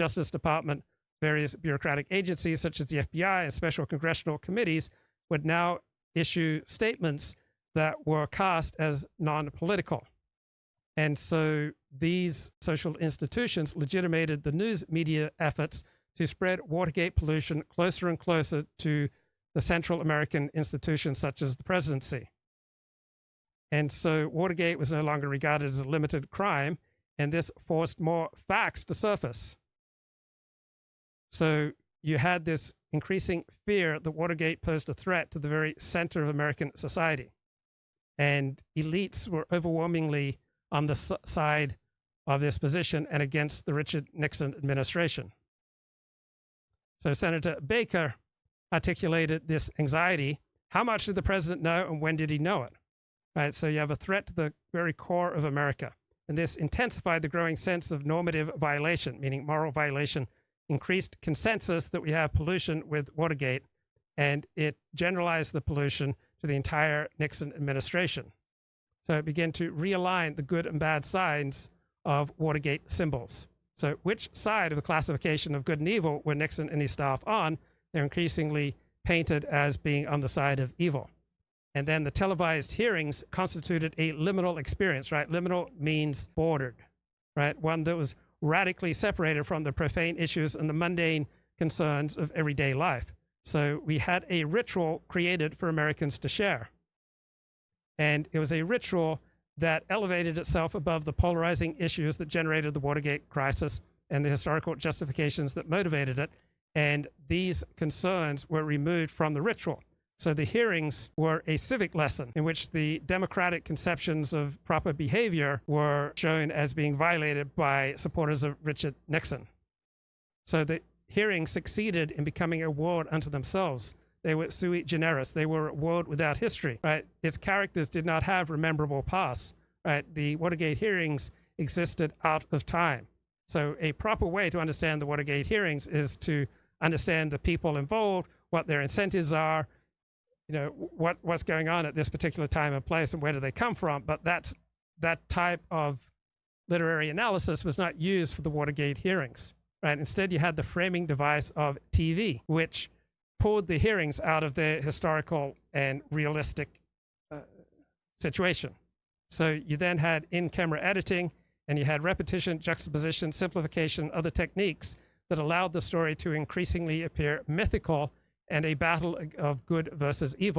Justice Department, various bureaucratic agencies such as the FBI and special congressional committees would now issue statements that were cast as non-political. And so these social institutions legitimated the news media efforts to spread Watergate pollution closer and closer to the Central American institutions such as the presidency. And so Watergate was no longer regarded as a limited crime, and this forced more facts to surface. So you had this increasing fear that Watergate posed a threat to the very center of American society. And elites were overwhelmingly on the side of this position and against the Richard Nixon administration. So Senator Baker articulated this anxiety. How much did the president know, and when did he know it? Right, so you have a threat to the very core of America. And this intensified the growing sense of normative violation, meaning moral violation, increased consensus that we have pollution with Watergate, and it generalized the pollution to the entire Nixon administration. So it began to realign the good and bad sides of Watergate symbols. So which side of the classification of good and evil were Nixon and his staff on? They're increasingly painted as being on the side of evil. And then the televised hearings constituted a liminal experience, right? Liminal means bordered, right? One that was radically separated from the profane issues and the mundane concerns of everyday life. So we had a ritual created for Americans to share. And it was a ritual that elevated itself above the polarizing issues that generated the Watergate crisis and the historical justifications that motivated it. And these concerns were removed from the ritual. So the hearings were a civic lesson in which the democratic conceptions of proper behavior were shown as being violated by supporters of Richard Nixon. So the hearings succeeded in becoming a world unto themselves. They were sui generis. They were a world without history, right? Its characters did not have rememberable past, right? The Watergate hearings existed out of time. So a proper way to understand the Watergate hearings is to understand the people involved, what their incentives are, you know, what's going on at this particular time and place and where do they come from. But that type of literary analysis was not used for the Watergate hearings, right? Instead, you had the framing device of TV, which pulled the hearings out of their historical and realistic situation. So you then had in-camera editing, and you had repetition, juxtaposition, simplification, other techniques that allowed the story to increasingly appear mythical and a battle of good versus evil.